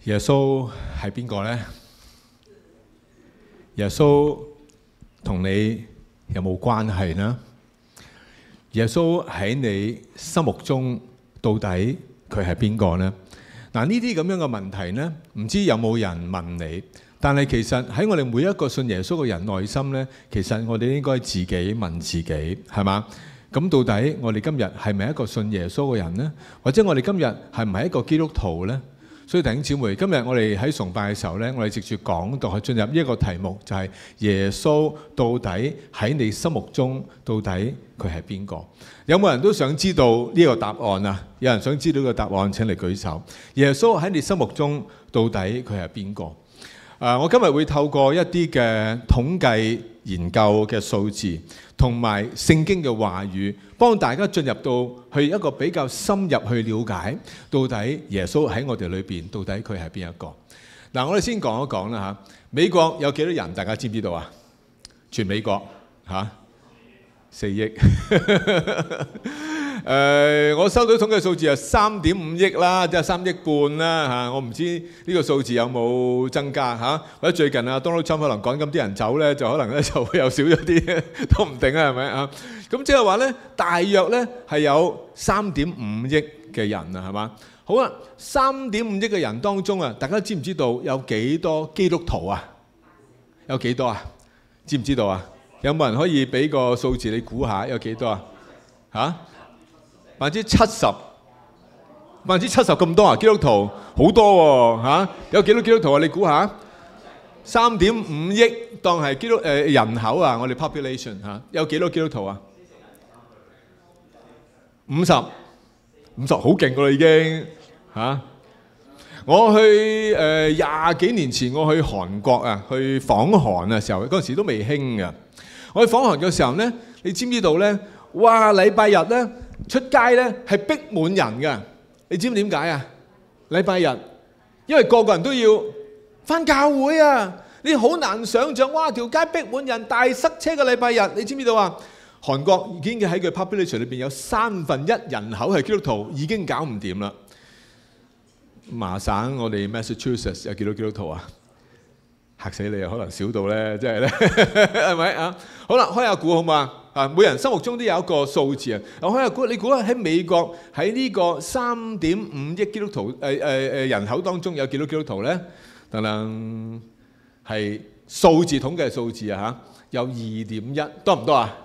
耶穌係邊個呢？耶穌同你有冇關係呢？耶穌喺你心目中到底佢係邊個呢？嗱，呢啲咁樣嘅問題呢，唔知有冇人問你？但係其實喺我哋每一個信耶穌嘅人內心呢，其實我哋應該自己問自己，係嘛？咁到底我哋今日係咪一個信耶穌嘅人呢？或者我哋今日係唔係一個基督徒呢？所以弟兄姊妹，今日我哋喺崇拜嘅時候呢，我哋藉住講道去進入呢一個題目，就係耶穌到底喺你心目中到底佢係邊個？有冇人都想知道呢個答案啊？有人想知道呢個答案，請嚟舉手。耶穌喺你心目中到底佢係邊個？我今日會透過一啲嘅統計研究嘅數字，同埋聖經嘅話語，幫大家進入到去一個比較深入去了解，到底耶穌喺我哋裏邊，到底佢係邊一個？嗱，我哋先講一講啦嚇。美國有幾多人？大家知唔知道啊？全美國嚇4億。我收到統計數字係3.5億啦，即係3億半啦嚇。我唔知呢個數字有冇增加嚇，或者最近啊 Donald Trump 可能趕咁啲人走咧，就可能咧就會有少咗啲，都唔定啊，係咪啊？咁即係話咧，大約咧係有3.5億嘅人啊，係嘛？好啦，3.5億嘅人當中啊，大家知唔知道有幾多基督徒啊？有幾多啊？知唔知道啊？有冇人可以俾個數字你估下有幾多啊？嚇？70%咁多啊！基督徒好多喎嚇，有幾多基督徒啊？你估下？3.5億當係基督人口啊，我哋 population 嚇，有幾多基督徒啊？50好勁㗎啦已經嚇！我去20幾年前我去韓國啊，去訪韓嘅時候，嗰陣時都未興㗎。我去訪韓嘅時候咧，你知唔知道咧？哇！禮拜日咧〜出街咧係逼滿人嘅，你知唔知點解啊？禮拜日，因為個個人都要返教會啊！你好難想像，哇！條街逼滿人，大塞車嘅禮拜日，你知唔知道啊？韓國已經喺佢 population 裏邊有1/3人口係基督徒，已經搞唔掂啦。麻省我哋 Massachusetts 有幾多基督徒啊？嚇死你啊！可能少到咧，即係咧，係咪啊？好啦，開下估好嘛？啊！每人心目中都有一個數字啊！我開下估，你估下喺美國喺呢個3.5億基督徒人口當中有幾多基督徒咧？等等，係數字統計數字啊嚇，有2.1，多唔多啊？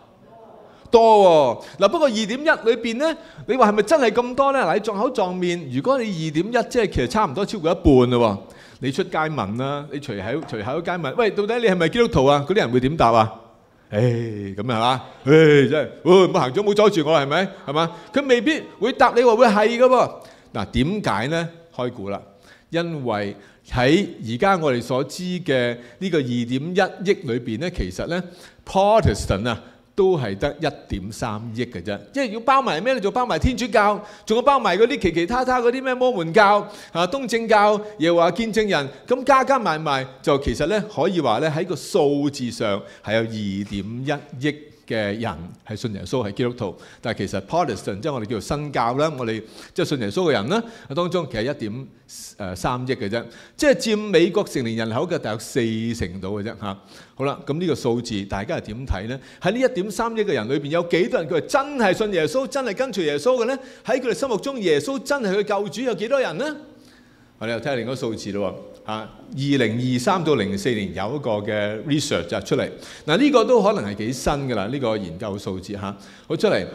多喎！嗱，不過2.1裏邊咧，你話係咪真係咁多咧？嗱，你撞口撞面，如果你2.1，即係其實差唔多超過一半嘞喎！你出街問啦，你隨口街問，喂，到底你係咪基督徒啊？嗰啲人會點答啊？咁係嘛？真係，唔好行咗，唔好阻住我，係咪？係嘛？佢未必會答你話會係㗎喎。嗱，點解呢？開估啦，因為喺而家我哋所知嘅呢個2.1億裏邊呢，其實呢 Protestant 啊都係得1.3億嘅啫。即係要包埋咩？你仲包埋天主教，仲要包埋嗰啲其他嗰啲咩摩門教啊、東正教，又話見證人，咁加埋就其實呢可以話呢喺個數字上係有2.1億嘅人係信耶穌係基督徒，但係其實 Protestant 即係我哋叫做新教啦，我哋即係信耶穌嘅人啦，當中其實1.3億嘅啫，即係佔美國成年人口嘅大約40%度嘅啫嚇。好啦，咁呢個數字大家係點睇呢？喺呢1.3億嘅人裏邊，有幾多人佢係真係信耶穌、真係跟隨耶穌嘅呢？喺佢哋心目中，耶穌真係佢救主，有幾多人呢？我哋又睇下另一個數字咯喎，2023到04年有一個嘅 research 就出嚟，嗱呢個都可能係幾新㗎啦，呢個研究數字嚇，好出嚟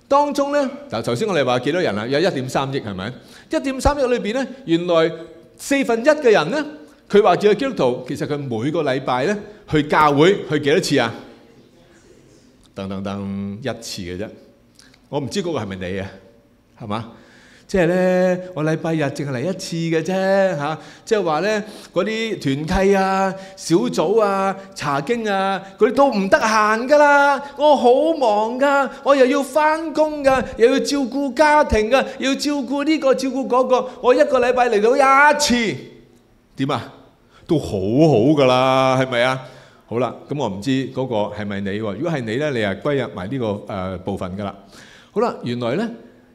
當中咧，嗱頭先我哋話幾多人啊？有1.3億係咪？1.3億裏邊咧，原來1/4嘅人咧，佢話做基督徒，其實佢每個禮拜咧去教會去幾多次啊？1次嘅啫，我唔知嗰個係咪你啊？係嘛？即係咧，我禮拜日淨係嚟1次嘅啫嚇，即係話咧嗰啲團契啊、小組啊、查經啊嗰啲都唔得閒噶啦，我好忙噶，我又要翻工噶，又要照顧家庭噶，要照顧呢個照顧嗰個，我一個禮拜嚟到1次，點啊？都好好噶啦，係咪啊？好啦，咁我唔知嗰個係咪你喎？如果係你咧，你係歸入埋呢個部分噶啦。好啦，原來咧。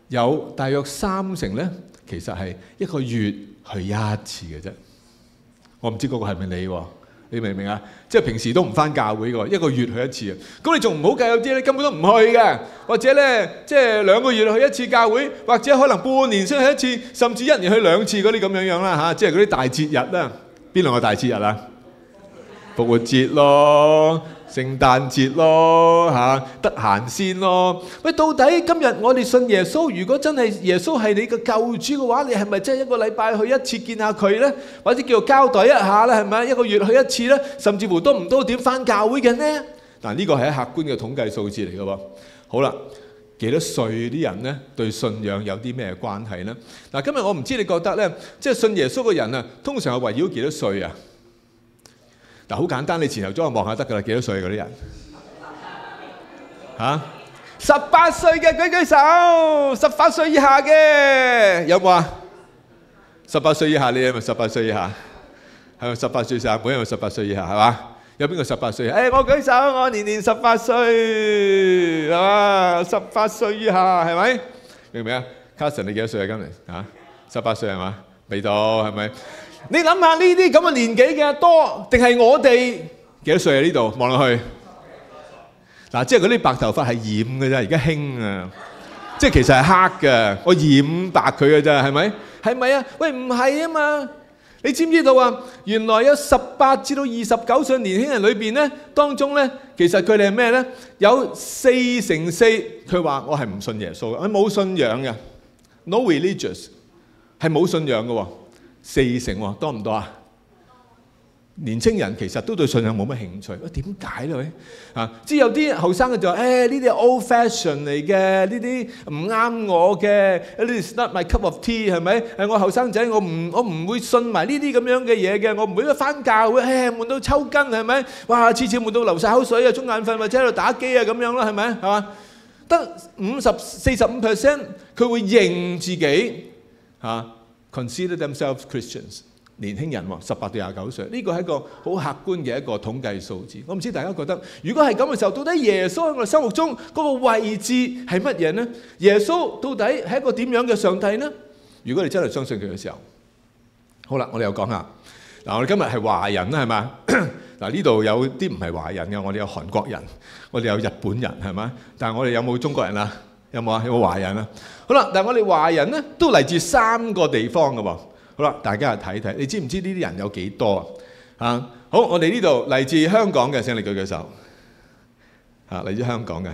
有大約30%咧，其實係一個月去一次嘅啫。我唔知嗰個係咪你喎？你明唔明啊？即係平時都唔返教會嘅，一個月去一次啊。咁你仲唔好計有啲咧根本都唔去嘅，或者咧即係2個月去一次教會，或者可能半年先去一次，甚至1年去2次嗰啲咁樣啦嚇。即係嗰啲大節日啦。邊2個大節日啊？復活節咯，聖誕節咯嚇，得閒先咯。喂，到底今日我哋信耶穌，如果真係耶穌係你嘅救主嘅話，你係咪真係1個禮拜去一次見下佢呢？或者叫做交代一下咧，係咪1個月去一次呢？甚至乎都唔多點返教會嘅呢？嗱，呢個係客觀嘅統計數字嚟嘅喎。好啦，幾多歲啲人呢對信仰有啲咩關係呢？嗱，今日我唔知你覺得呢，即係信耶穌嘅人啊，通常係圍繞幾多歲啊？嗱，好簡單，你前後左右望下得㗎啦。幾多歲嗰啲人？嚇？18歲嘅舉舉手，18歲以下嘅有冇啊？18歲以下，你係咪18歲以下？係咪18歲以下？每人係咪18歲以下？係嘛？有邊個18歲？我舉手，我年年18歲，係嘛？18歲以下係咪？明唔明啊？Carson，你幾多歲啊？今年嚇？18歲係嘛？未到係咪？你諗下呢啲咁嘅年紀嘅多，定係我哋幾多歲啊？呢度望落去，嗱，即係嗰啲白頭髮係染嘅啫，而家興啊，即係其實係黑嘅，我染白佢嘅啫，係咪？係咪啊？喂，唔係啊嘛，你知唔知道啊？原來有18至到29歲年輕人裏邊咧，當中咧，其實佢哋係咩咧？有4成4，佢話我係唔信耶穌嘅，佢冇信仰嘅 ，no religious， 係冇信仰嘅喎。4成喎，多唔多啊？年青人其實都對信仰冇乜興趣，點解咧？即係有啲後生嘅就話：呢啲係 old fashion 嚟嘅，呢啲唔啱我嘅，呢啲 is not my cup of tea 係咪？我後生仔，我唔會信埋呢啲咁樣嘅嘢嘅，我唔會返教會，悶到抽筋係咪？哇！次次悶到流晒口水啊，中眼瞓或者喺度打機啊咁樣啦，係咪？係嘛？得45%佢會認自己consider themselves Christians， 年輕人喎，18到29歲，呢個係一個好客觀嘅一個統計數字。我唔知大家覺得，如果係咁嘅時候，到底耶穌喺我哋生活中嗰個位置係乜嘢呢？耶穌到底係一個點樣嘅上帝呢？如果你真係相信佢嘅時候，好啦，我哋又講下嗱，我哋今日係華人啦，係嘛？嗱，呢度有啲唔係華人嘅，我哋有韓國人，我哋有日本人，係嘛？但係我哋有冇中國人啊？有冇啊？有冇華人啊？好啦，但係我哋華人咧都嚟自3個地方嘅喎。好啦，大家嚟睇睇，你知唔知呢啲人有幾多啊？好，我哋呢度嚟自香港嘅，請你舉舉手。嚟自香港嘅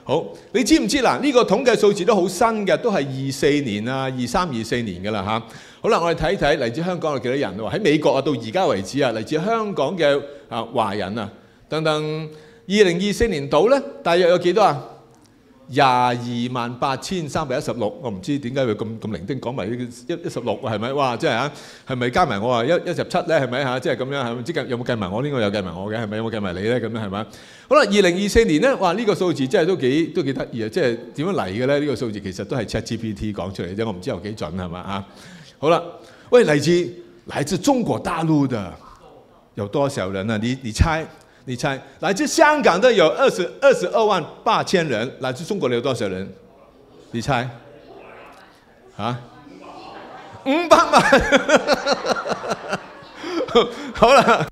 好，你知唔知嗱？呢個統計數字都好新嘅，都係24年啊、23、24年嘅啦嚇。好啦，我哋睇睇嚟自香港有幾多人喎？喺美國啊，到而家為止啊，嚟自香港嘅華人啊，等等，2024年度咧，大約有幾多啊？228316，我唔知點解會咁零丁講埋呢16係咪？哇！即係嚇，係咪加埋我話17咧？係咪嚇？即係咁樣係咪？即係有冇計埋我？呢個有計埋我嘅係咪？有冇計埋你咧？咁樣係咪？好啦，2024年咧，哇！呢個數字真係都幾得意啊！即係點樣嚟嘅咧？呢個數字其實都係 ChatGPT 講出嚟啫，我唔知有幾準係嘛嚇？好啦，喂，來自中國大陸的有多少人呢？你猜，來自香港的有22.8千人，來自中國的有多少人？你猜？500萬。好啦，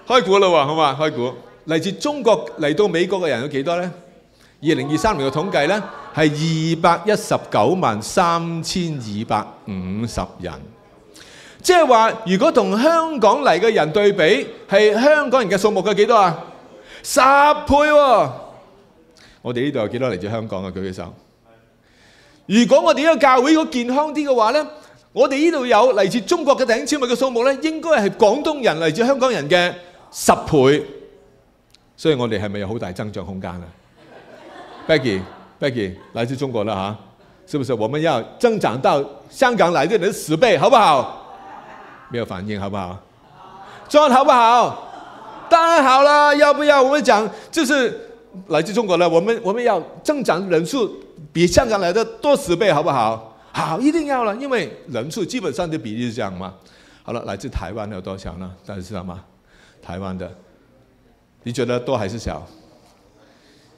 開估啦喎，好嘛？開估，嚟自中國嚟到美國嘅人有幾多呢？2023年嘅統計呢係2193250人。即係話，如果同香港嚟嘅人對比，係香港人嘅數目嘅幾多啊？10倍喎！我哋呢度有幾多嚟自香港嘅？舉起手。如果我哋呢個教會如果健康啲嘅話呢，我哋呢度有嚟自中國嘅弟兄姊妹嘅數目呢，應該係廣東人嚟自香港人嘅10倍。所以我哋係咪有好大增長空間啊 ？Becky，來自中國啦嚇，是不是？我們要增長到香港來的人10倍，好不好？沒有反應，好不好？John，好不好？當然好了，要不要我們講，就是來自中國的，我們要增長人數比香港來的多10倍，好不好？好，一定要了，因為人數基本上的比例是這樣嘛。好了，來自台灣的有多少呢？大家知道嗎？台灣的，你覺得多還是少？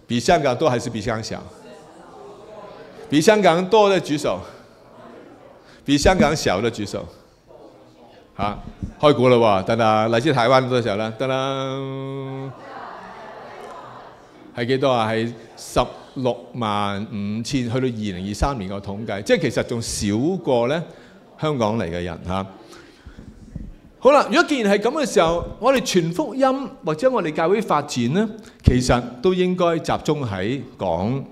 比香港多還是比香港小？比香港多的舉手。比香港小的舉手。嚇，開估啦喎，得啦，嚟自台灣嗰時候啦，得啦，係幾多啊？係165000，去到2023年個統計，即係其實仲少過咧香港嚟嘅人嚇。好啦，如果既然係咁嘅時候，我哋傳福音或者我哋教會發展咧，其實都應該集中喺講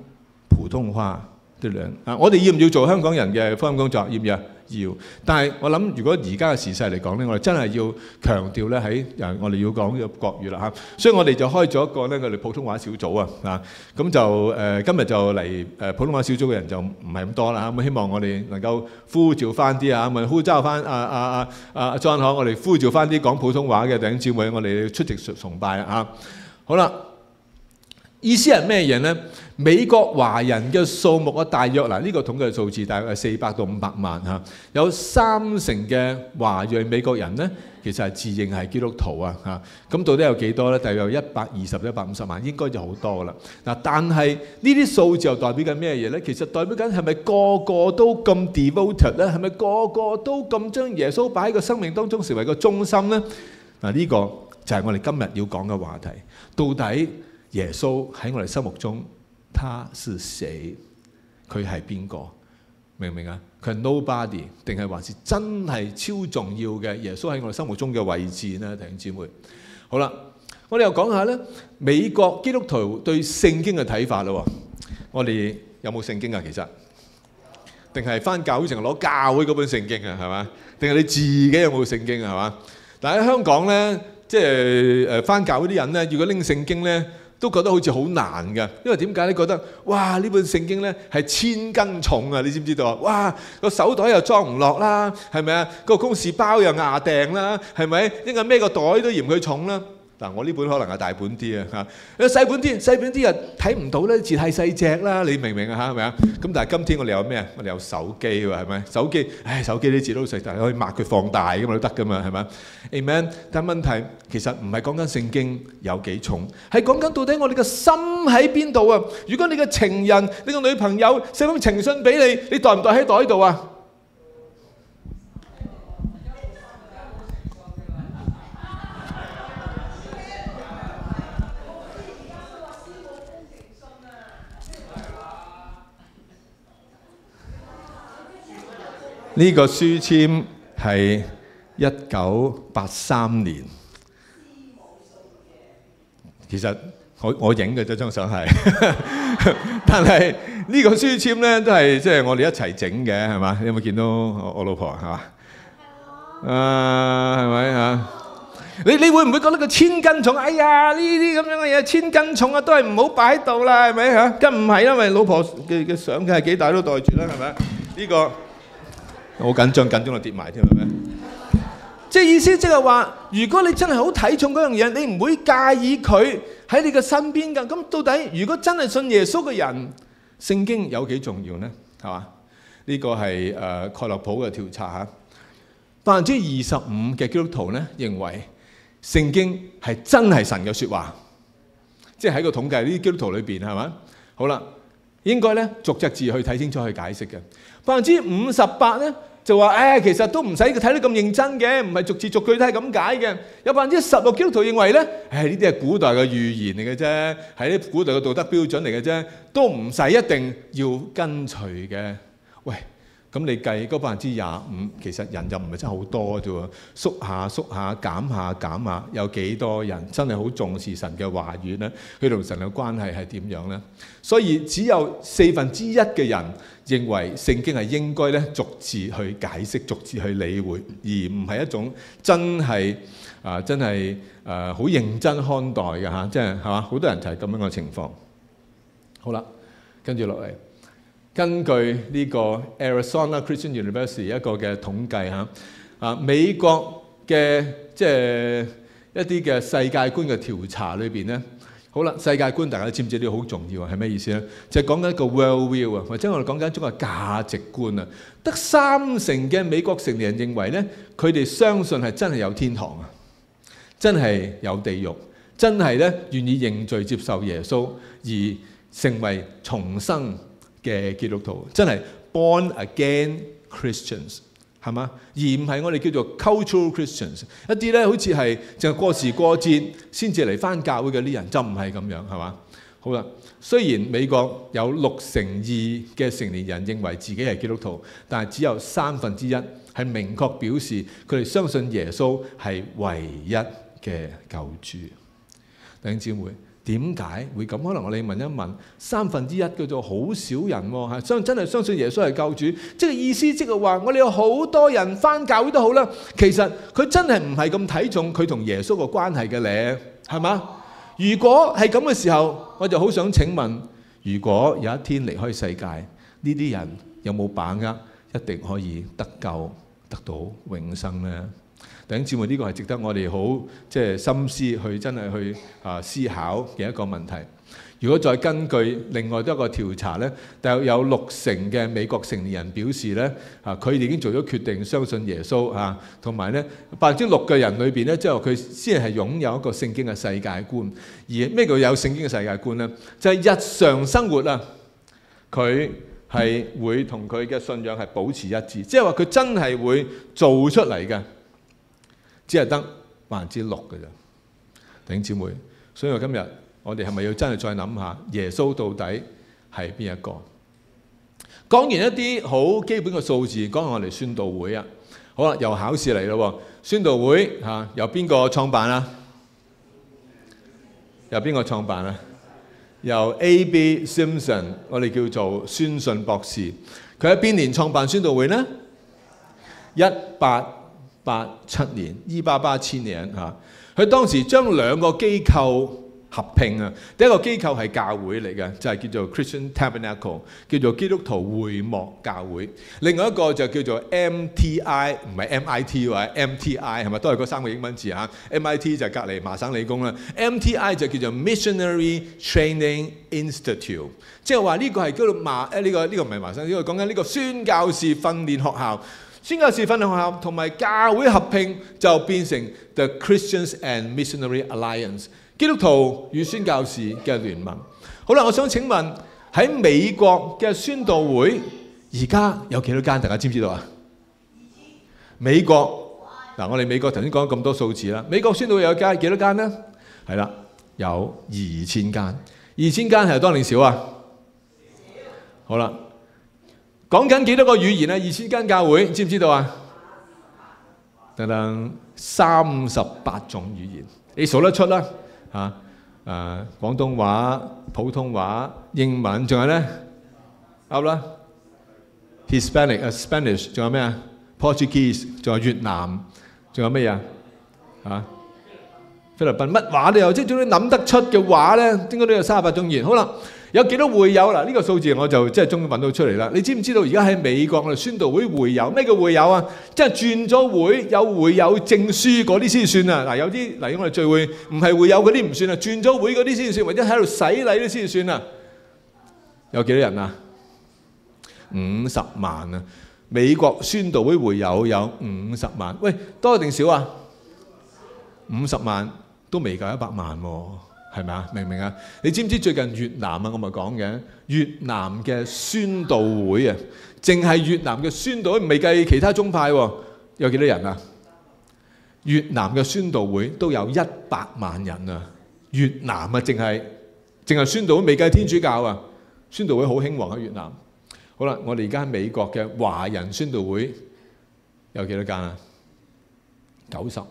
普通話啲兩啊。我哋要唔要做香港人嘅福音工作？要唔要？要。但係我諗，如果而家嘅時勢嚟講咧，我哋真係要強調咧喺我哋要講嘅國語啦嚇。所以我哋就開咗一個咧，我哋普通話小組啊，咁就今日就嚟普通話小組嘅人就唔係咁多啦嚇。咁希望我哋能夠呼召翻啲啊，咁呼召翻John 我哋呼召翻啲講普通話嘅弟兄姊妹，我哋出席崇拜啊。好啦。意思係咩嘢呢？美國華人嘅數目啊，大約嗱呢個統計數字大約係400到500萬嚇，有30%嘅華裔美國人呢，其實係自認係基督徒啊嚇。咁到底有幾多呢？大約有120到150萬，應該就好多噶啦。嗱，但係呢啲數字又代表緊咩嘢呢？其實代表緊係咪個個都咁 devoted 咧？係咪個個都咁將耶穌擺喺個生命當中成為個中心呢？嗱，呢個就係我哋今日要講嘅話題。到底耶穌喺我哋心目中，他是誰？佢係邊個？明唔明啊？佢係 nobody 定係還是真係超重要嘅？耶穌喺我哋心目中嘅位置呢？弟兄姊妹，好啦，我哋又講下呢美國基督徒對聖經嘅睇法啦。我哋有冇聖經啊？其實定係返教會成日攞教會嗰本聖經啊？係嘛？定係你自己有冇聖經啊？係嘛？但喺香港呢，即係返教會啲人呢，如果拎聖經呢，都覺得好似好難嘅，因為點解咧？覺得哇呢本聖經咧係千斤重啊！你知唔知道啊？哇個手袋又裝唔落啦，係咪啊？個公事包又牙掟啦，係咪？應該孭個袋都嫌佢重啦。嗱，我呢本可能係大本啲啊嚇，細本啲又睇唔到咧，字太細隻啦，你明唔明啊嚇？係咪啊？咁但係今天我哋有咩啊？我哋有手機喎，係咪？手機啲字都細，但係可以抹佢放大咁都得噶嘛，係咪 ？Amen。但係問題其實唔係講緊聖經有幾重，係講緊到底我哋嘅心喺邊度啊？如果你嘅情人、你個女朋友寫封情信俾你，你袋唔袋喺袋度啊？呢個書籤係1983年，其實我影嘅啫，張相係，但係呢個書籤咧都係即係我哋一齊整嘅，係嘛？你有冇見到我老婆係嘛？係咪啊？你會唔會覺得個千斤重？哎呀，呢啲咁樣嘅嘢千斤重啊，都係唔好擺喺度啦，係咪嚇？梗唔係，因為老婆嘅相嘅係幾大都袋住啦，係咪？呢個好緊張到跌埋添，係咪？即係意思即係話，如果你真係好睇重嗰樣嘢，你唔會介意佢喺你嘅身邊㗎。咁到底如果真係信耶穌嘅人，聖經有幾重要呢？係嘛？呢個係蓋洛普嘅調查嚇，25%嘅基督徒咧認為聖經係真係神嘅説話，即係喺個統計呢啲基督徒裏邊係嘛？好啦，應該咧逐隻字去睇清楚去解釋嘅。58%咧就話其實都唔使睇得咁認真嘅，唔係逐字逐句都係咁解嘅。有16%基督徒認為咧，呢啲係古代嘅預言嚟嘅啫，係啲古代嘅道德標準嚟嘅啫，都唔使一定要跟隨嘅。喂，咁你計嗰25%，其實人就唔係真係好多啫喎，縮下減下，有幾多人真係好重視神嘅話語呢？佢同神嘅關係係點樣呢？所以只有1/4嘅人認為聖經係應該咧逐字去解釋、逐字去理會，而唔係一種真係好認真看待嘅嚇，即係嘛？好多人就係咁樣嘅情況。好啦，跟住落嚟。根據呢個 Arizona Christian University 一個嘅統計嚇，美國嘅即係一啲嘅世界觀嘅調查裏邊咧，好啦，世界觀大家知唔知呢個好重要啊？係咩意思咧？就係講緊一個 world view 啊，或者我哋講緊一種嘅價值觀啊。得30%嘅美國成年人認為咧，佢哋相信係真係有天堂啊，真係有地獄，真係咧願意認罪接受耶穌而成為重生嘅基督徒，真係 born again Christians， 係嘛？而唔係我哋叫做 cultural Christians， 一啲咧好似係淨係過時過節先至嚟返教會嘅啲人就唔係咁樣，係嘛？好啦，雖然美國有62%嘅成年人認為自己係基督徒，但係只有1/3係明確表示佢哋相信耶穌係唯一嘅救主。弟兄姊妹，點解會咁？可能我哋問一問，1/3叫做好少人喎，真係相信耶穌係救主，即係意思即係話我哋有好多人返教會都好啦，其實佢真係唔係咁睇重佢同耶穌個關係嘅咧，係嘛？如果係咁嘅時候，我就好想請問，如果有一天離開世界，呢啲人有冇把握一定可以得救，得到永生呢？弟兄姊妹，呢個係值得我哋好心思去真係去思考嘅一個問題。如果再根據另外一個調查呢，大約有60%嘅美國成年人表示呢，佢哋已經做咗決定相信耶穌，同埋呢6%嘅人裏邊呢，即係佢先係擁有一個聖經嘅世界觀。而咩叫有聖經嘅世界觀呢？就係日常生活啊，佢係會同佢嘅信仰係保持一致，即係話佢真係會做出嚟嘅，只係得6%嘅啫。弟兄姊妹，所以我今日我哋係咪要真係再諗下耶穌到底係邊一個？講完一啲好基本嘅數字，講下我哋宣道會啊。好啦，又考試嚟咯。宣道會由邊個創辦啊？由邊個創辦啊？由 A.B. Simpson， 我哋叫做宣信博士。佢喺邊年創辦宣道會呢？1887年，1887年嚇。佢當時將2個機構合併啊！第一個機構係教會嚟嘅，就係叫做 Christian Tabernacle， 叫做基督徒會幕教會。另外一個就叫做 MTI， 唔係 MIT 或者 MTI 係咪？都係嗰3個英文字嚇。MIT 就係隔離麻省理工啦。MTI 就叫做 Missionary Training Institute， 即係話呢個係叫做呢個唔係麻省，呢個講緊呢個宣教士訓練學校。宣教士訓練學校同埋教會合併就變成 The Christians and Missionary Alliance， 基督徒與宣教士嘅聯盟。好啦，我想請問喺美國嘅宣道會而家有幾多間？大家知唔知道啊？美國嗱，我哋美國頭先講咗咁多數字啦，美國宣道會有幾多間呢？係啦，有2000間。2000間係多定少啊？好啦。講緊幾多個語言啊？2000間教會，知唔知道啊？等等，38種語言，你數得出啦嚇？廣東話、普通話、英文，仲有咧啱啦 ，Hispanic、Spanish， 仲有咩啊 ？Portuguese， 仲有越南，仲有咩啊？菲律賓乜話都有，即係總之諗得出嘅話咧，應該都有38種語言。好啦。有幾多會友嗱？呢個數字我就即係終於揾到出嚟啦。你知唔知道而家喺美國我哋宣道會會友咩叫會友啊？即係轉咗會有會友證書嗰啲先算啊！嗱，有啲嚟我哋聚會唔係會友嗰啲唔算啊，轉咗會嗰啲先算，或者喺度洗禮嗰啲先算啊。有幾多人啊？50萬啊！美國宣道會會友有50萬，喂，多定少啊？50萬都未夠100萬喎。係咪啊？明唔明啊？你知唔知最近越南啊？我咪講嘅越南嘅宣道會啊，淨係越南嘅宣道會未計其他宗派喎，有幾多人啊？越南嘅宣道會都有100萬人啊！越南啊，淨係宣道會未計天主教啊，宣道會好興旺喺越南。好啦，我哋而家喺美國嘅華人宣道會有幾多間啊？90。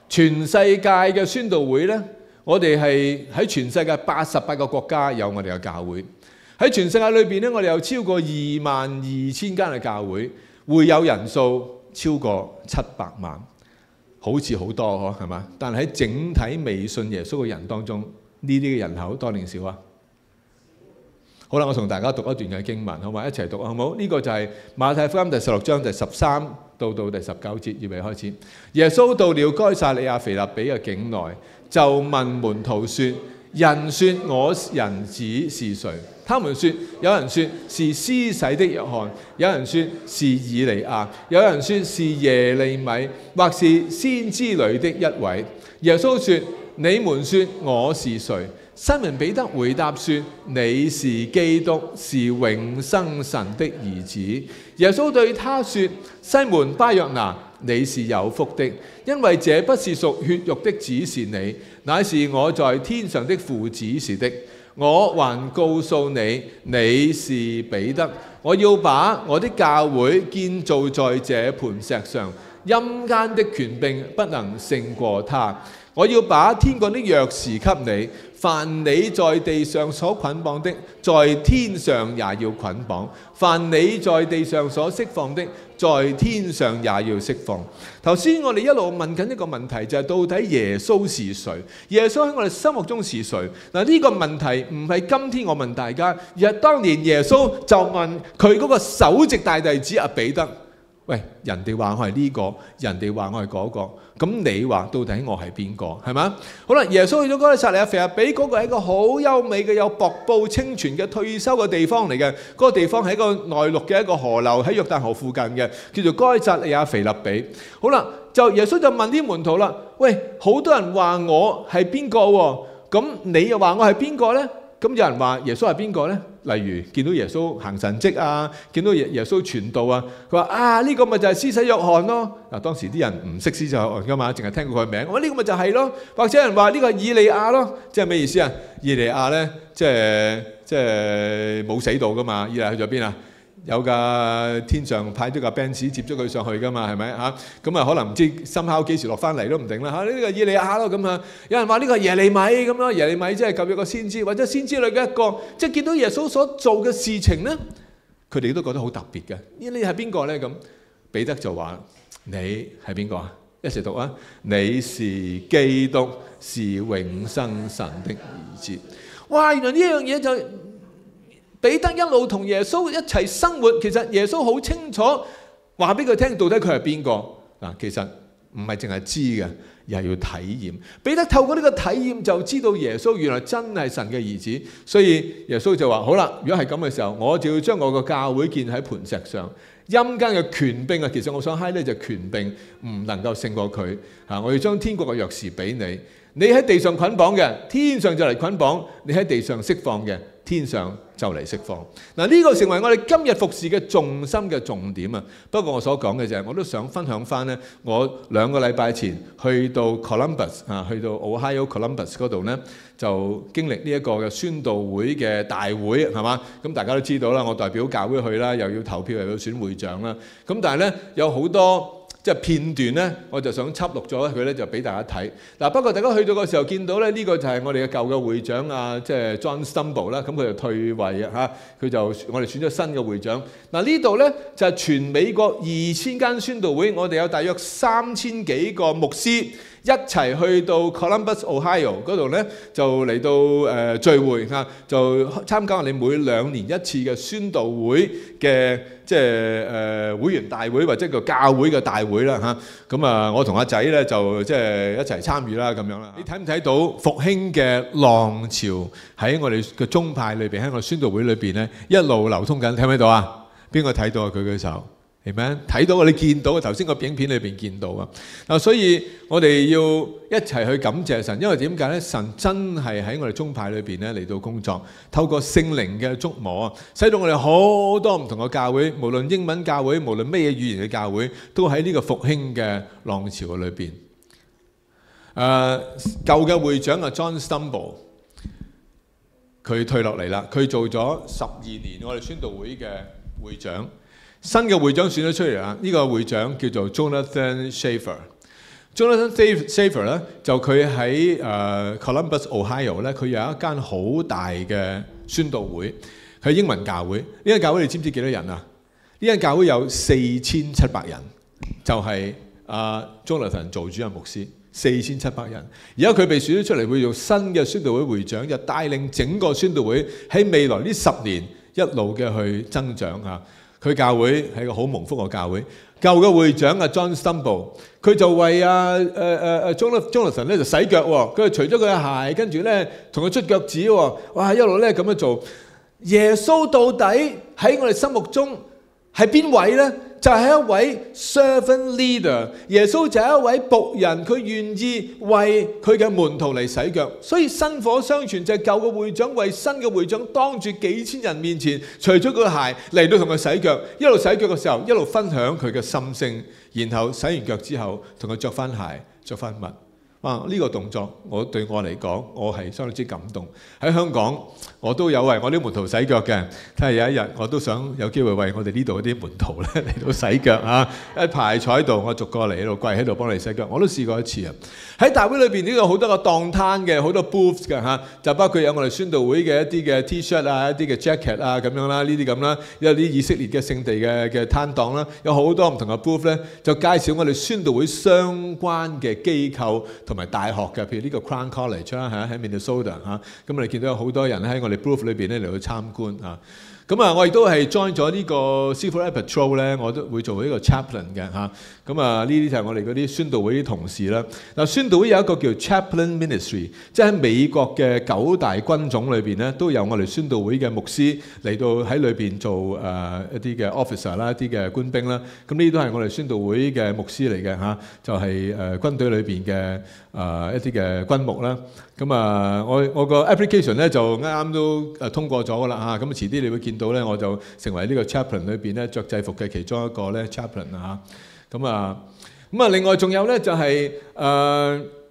全世界嘅宣道會呢？我哋係喺全世界88個國家有我哋嘅教會，喺全世界裏邊咧，我哋有超過22000間嘅教會，會友人數超過700萬，好似好多嗬，係嘛？但係喺整體未信耶穌嘅人當中，呢啲嘅人口多定少啊？好啦，我同大家讀一段嘅經文，好嘛？一齊讀好唔好？呢個就係馬太福音第16章第13到第19節，預備開始。耶穌到了該撒利亞腓立比嘅境內，就問門徒說：人說我人子是誰？他們說：有人說是施洗的約翰，有人說是以利亞，有人說是耶利米，或是先知裏的一位。耶穌說：你們說我是誰？西門彼得回答說：你是基督，是永生神的兒子。耶穌對他說：西門巴約拿，你是有福的，因為這不是屬血肉的指示你，乃是我在天上的父指示的。我還告訴你，你是彼得，我要把我的教會建造在這磐石上，陰間的權柄不能勝過他。我要把天國的鑰匙給你，凡你在地上所捆綁的，在天上也要捆綁；凡你在地上所釋放的，在天上也要釋放。頭先我哋一路問緊一個問題，就係到底耶穌是誰？耶穌喺我哋心目中是誰？嗱，呢個問題唔係今天我問大家，而係當年耶穌就問佢嗰個首席大弟子阿彼得。喂，人哋話我係呢個，人哋話我係嗰個，咁你話到底我係邊個？係嘛？好啦，耶穌去咗該撒利亞腓立比，嗰個係一個好優美嘅有瀑布清泉嘅退休嘅地方嚟嘅。嗰個地方係一個內陸嘅一個河流，喺約旦河附近嘅，叫做該撒利亞腓立比。好啦，就耶穌就問啲門徒啦：喂，好多人話我係邊個喎？咁你又話我係邊個呢？咁有人話耶穌係邊個呢？例如見到耶穌行神蹟啊，見到耶穌傳道啊，佢話啊，呢個咪就係施洗約翰咯。嗱，當時啲人唔識施洗約翰噶嘛，淨係聽過佢名。我呢個咪就係咯。或者有人話呢個係以利亞咯，即係咩意思啊？以利亞呢，即係冇死到噶嘛。以利亞去咗邊啊？有架天上派咗架 Benz 接咗佢上去噶嘛，係咪嚇？咁啊可能唔知深烤幾時落翻嚟都唔定啦嚇。呢個以利亞咯咁啊，有人話呢個係耶利米咁咯，耶利米即係舊約個先知，或者先知裏嘅一個，即係見到耶穌所做嘅事情咧，佢哋都覺得好特別嘅。你係邊個咧？咁彼得就話：你係邊個啊？一齊讀啊！你是基督，是永生神的兒子。哇！原來呢樣嘢就〜彼得一路同耶穌一齊生活，其實耶穌好清楚話俾佢聽，到底佢係邊個嗱？其實唔係淨係知嘅，而係要體驗。彼得透過呢個體驗就知道耶穌原來真係神嘅兒子，所以耶穌就話：好啦，如果係咁嘅時候，我就要將我個教會建喺磐石上。陰間嘅權柄啊，其實我想 highlight 就權柄唔能夠勝過佢嚇。我要將天國嘅鑰匙俾你，你喺地上捆綁嘅，天上就嚟捆綁；你喺地上釋放嘅，天上就嚟釋放。嗱，呢個成為我哋今日服侍嘅重心嘅重點啊！不過我所講嘅就係，我都想分享翻呢。我2個禮拜前去到 Columbus 去到 Ohio Columbus 嗰度呢，就經歷呢一個嘅宣道會嘅大會，係嘛？咁大家都知道啦，我代表教會去啦，又要投票，又要選會長啦。咁但係呢，有好多即係片段咧，我就想輯錄咗佢咧，就俾大家睇。嗱，不過大家去到嘅時候見到咧，呢個就係我哋嘅舊嘅會長啊，即係 John Stumble 啦，咁佢就退位啊嚇，佢就我哋選咗新嘅會長。嗱，呢度咧就係全美國2000間宣道會，我哋有大約3000幾個牧師一齊去到 Columbus Ohio 嗰度咧，就嚟到聚會嚇，就參加我哋每2年一次嘅宣道會嘅即係會員大會或者個教會嘅大會啦嚇。咁啊，我同阿仔咧就即係一齊參與啦咁樣啦。你睇唔睇到復興嘅浪潮喺我哋嘅宗派裏邊，喺我哋宣道會裏邊咧一路流通緊？睇唔睇到啊？邊個睇到啊？舉舉手。係咪？睇到啊！你見到啊！頭先個影片裏邊見到啊！嗱，所以我哋要一齊去感謝神，因為點解咧？神真係喺我哋宗派裏邊咧嚟到工作，透過聖靈嘅觸摸啊，使到我哋好多唔同嘅教會，無論英文教會，無論咩語言嘅教會，都喺呢個復興嘅浪潮嘅裏邊。舊嘅會長啊 John Stumble， 佢退落嚟啦，佢做咗12年我哋宣道會嘅會長。新嘅會長選咗出嚟啦，呢個會長叫做 Jonathan Schaefer。Jonathan Schaefer 咧就佢喺Columbus Ohio 咧，佢有一間好大嘅宣道會，佢係英文教會。呢間教會你知唔知幾多人啊？呢間教會有4700人，就係Jonathan 做主任牧師，4700人。而家佢被選咗出嚟，會做新嘅宣道會會長，就帶領整個宣道會喺未來呢10年一路嘅去增長啊！佢教會係一個好蒙福嘅教會。舊嘅會長啊 John Stumble， 佢就為Jonathan 咧就洗腳喎。佢除咗佢嘅鞋，跟住咧同佢出腳趾喎。哇！一路咧咁樣做。耶穌到底喺我哋心目中係邊位咧？就係一位 servant leader， 耶穌就係一位僕人，佢願意為佢嘅門徒嚟洗腳。所以薪火相傳就係舊嘅會長為新嘅會長當住幾千人面前除咗個鞋嚟到同佢洗腳，一路洗腳嘅時候一路分享佢嘅心聲，然後洗完腳之後同佢着翻鞋着翻襪。呢個動作對我嚟講，我係相當之感動。喺香港我都有為我啲門徒洗腳嘅，睇下有一日我都想有機會為我哋呢度啲門徒咧嚟到洗腳啊！一排坐喺度，我逐個嚟喺度跪喺度幫你洗腳，我都試過一次啊！喺大會裏邊呢度好多個檔攤嘅，好多 booths 嘅嚇，就包括有我哋宣道會嘅一啲嘅 T-shirt 啊、一啲嘅 jacket 啊咁樣啦，呢啲咁啦，有啲以色列嘅聖地嘅攤檔啦，有好多唔同嘅 booth 咧，就介紹我哋宣道會相關嘅機構同埋大學嘅，譬如呢個 Crown College 啦嚇，喺 Minnesota 嚇，咁我哋見到有好多人喺我哋 booth 裏邊咧嚟去參觀嚇。咁啊，我亦都係 join 咗呢個 Civil Air Patrol 咧，我都會做呢個 chaplain 嘅嚇。咁啊，呢啲就係我哋嗰啲宣道會啲同事啦。嗱，宣道會有一個叫 chaplain ministry， 即係喺美國嘅9大軍種裏邊咧，都有我哋宣道會嘅牧師嚟到喺裏邊做一啲嘅 officer 啦，一啲嘅官兵啦。咁呢啲都係我哋宣道會嘅牧師嚟嘅嚇，就係軍隊裏邊嘅一啲嘅軍牧啦。咁啊，我個 application 咧就啱啱都通過咗噶啦嚇。咁遲啲你會見到咧，我就成為呢個 chaplain 裏邊咧着制服嘅其中一個咧 chaplain 嚇。咁啊，另外仲有咧就係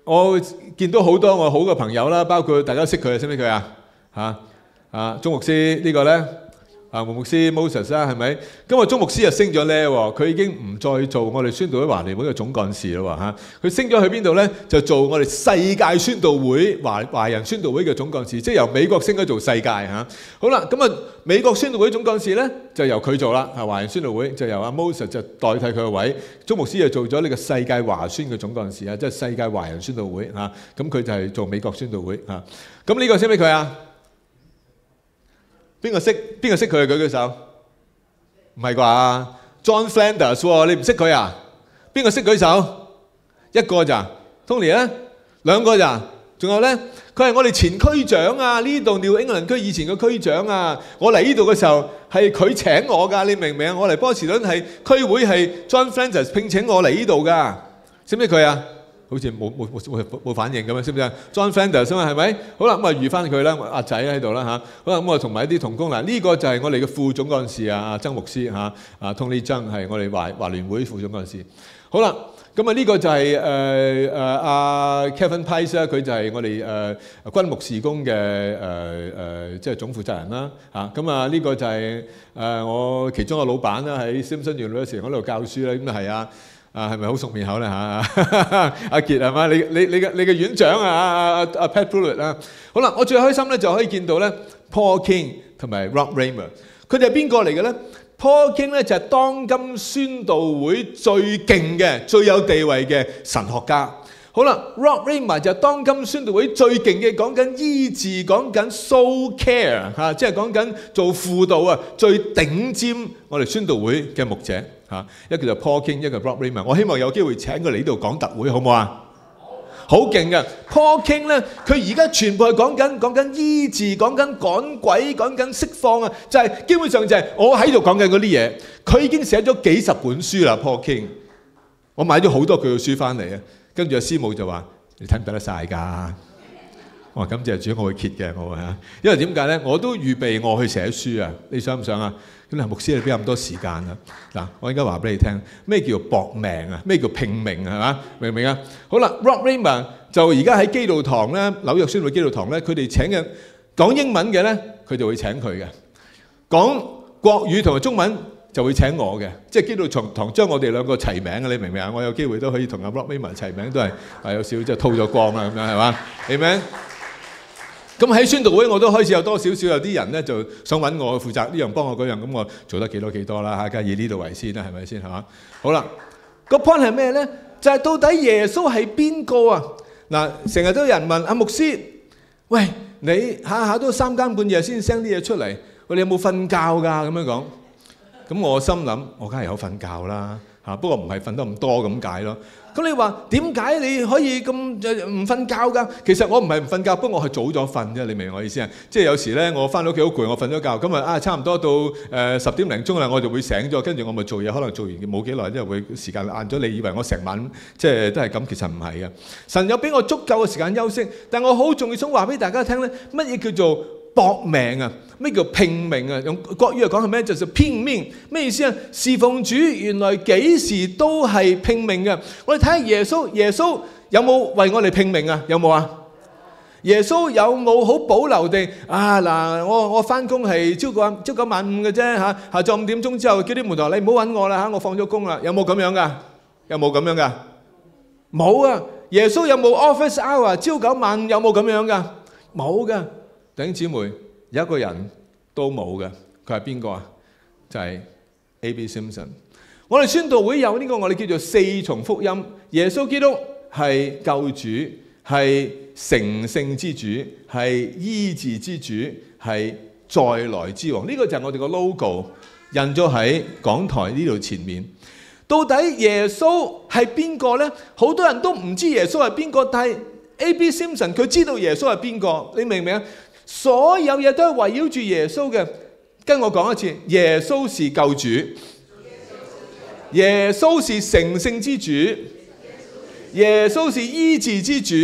我見到好多我好嘅朋友啦，包括大家識佢，識唔識佢啊？嚇鐘牧師呢個咧。胡牧師 Moses 啦，係咪？今日鐘牧師就升咗咧喎，佢已經唔再做我哋宣道會華聯會嘅總幹事啦喎嚇，佢升咗去邊度咧？就做我哋世界宣道會華人宣道會嘅總幹事，即係由美國升咗做世界嚇。好啦，咁啊美國宣道會總幹事咧就由佢做啦，華人宣道會就由阿 Moses 就代替佢嘅位，鐘牧師就做咗呢個世界華宣嘅總幹事啊，即係世界華人宣道會嚇。咁佢就係做美國宣道會嚇。咁呢個識唔識佢啊？邊個識佢啊？舉舉手。唔係啩 ？John Flanders 喎，你唔識佢啊？邊個識舉手？一個咋 ？Tony 咧？兩個咋？仲有咧？佢係我哋前區長啊！呢度 New England 區以前嘅區長啊！我嚟呢度嘅時候係佢請我㗎，你明唔明啊？我嚟波士頓係區會係 John Flanders 聘請我嚟呢度㗎，識唔識佢啊？好似冇反應咁樣，識唔識啊 ？John Flanders 啊嘛，係咪？好啦，咁啊預翻佢啦，阿仔喺度啦嚇。好啦，咁我同埋一啲同工嗱，呢個就係我哋嘅副總幹事啊，曾牧師嚇，Tony 曾係我哋華聯會副總幹事。好啦，咁啊呢個就係阿 Kevin Price 啦，佢就係我哋軍牧事工嘅即係總負責人啦嚇。咁啊呢個就係我其中個老闆啦，喺 Simpson University 嗰度教書啦，咁啊係啊。係咪好熟面口咧嚇？阿傑係嘛？你嘅院長啊，阿 Pat Pruitt 啦。好啦，我最開心咧就可以見到咧 Paul King 同埋 Rob Raymer， 佢哋係邊個嚟嘅咧？ Paul King 咧就係當今宣道會最勁嘅、最有地位嘅神學家。好啦 ，Rob Raymer 就係當今宣道會最勁嘅，講緊醫治、講緊 soul care 嚇，即係講緊做輔導啊，最頂尖我哋宣道會嘅牧者嚇。一個就 Paul King， 一個 Rob Raymer。我希望有機會請佢嚟呢度講特會，好唔好啊？好勁嘅 Paul King 咧，佢而家全部係講緊醫治、講緊趕鬼、講緊釋放啊，就係基本上就係我喺度講緊嗰啲嘢。佢已經寫咗幾十本書啦 ，Paul King。我買咗好多佢嘅書翻嚟啊。跟住阿師母就話：你睇唔睇得晒㗎？我話感謝主，我會揭嘅，我話嚇。因為點解咧？我都預備我去寫書啊！你想唔想啊？咁啊，牧師你邊有咁多時間啊？嗱，我應該話俾你聽，咩叫搏命啊？咩叫拼命係嘛？明唔明啊？好啦 ，Rob Raymer 就而家喺基道堂咧，紐約宣道會基道堂咧，佢哋請嘅講英文嘅咧，佢就會請佢嘅；講國語同埋中文就會請我嘅，即係基道堂將我哋兩個齊名嘅，你明唔明啊？我有機會都可以同阿 Rob Raymer 齊名，都係有少少即係吐咗光啦咁樣係嘛？係咪？咁喺宣道會我都開始有多少少有啲人咧就想揾我負責呢樣幫我嗰樣，咁我做得幾多啦嚇，梗係以呢度為先啦，係咪先係嘛？好啦，個 point 係咩咧？就係到底耶穌係邊個啊？嗱，成日都有人問阿牧師，喂，你下下都3更半夜先 send 啲嘢出嚟，你有冇瞓覺㗎？咁樣講。咁我心諗，我梗係有瞓覺啦，嚇，不過唔係瞓得咁多咁解咯。咁你話點解你可以咁唔瞓覺㗎？其實我唔係唔瞓覺，不過我係早咗瞓啫。你明我意思啊？即係有時咧，我翻到屋企好攰，我瞓咗覺，咁差唔多到10點零鐘啦，我就會醒咗，跟住我咪做嘢，可能做完冇幾耐，因為會時間晏咗。你以為我成晚即係都係咁，其實唔係嘅。神有俾我足夠嘅時間休息，但我好重要想話俾大家聽咧，乜嘢叫做搏命啊？咩叫拼命啊？用國語嚟講係咩？就係拼命。咩意思啊？侍奉主原來幾時都係拼命嘅。我哋睇下耶穌，耶穌有冇為我哋拼命啊？有冇啊？耶穌有冇好保留地嗱？我翻工係朝九晚五嘅啫嚇，下晝5點鐘之後叫啲門徒你唔好揾我啦嚇，我放咗工啦。有冇咁樣噶？有冇咁樣噶？冇啊！耶穌有冇 office hour 朝九晚五？有冇咁樣噶？冇噶。弟兄姊妹，有一個人都冇嘅，佢係邊個啊？就係 A.B. Simpson。我哋宣道會有呢個我哋叫做4重福音，耶穌基督係救主，係成聖之主，係醫治之主，係再來之王。呢個就係我哋個 logo 印咗喺講台呢度前面。到底耶穌係邊個呢？好多人都唔知耶穌係邊個，但係 A.B. Simpson 佢知道耶穌係邊個。你明唔明啊？所有嘢都係圍繞住耶穌嘅。跟我講一次，耶穌是救主，耶穌是成聖之主，耶穌是醫治之主，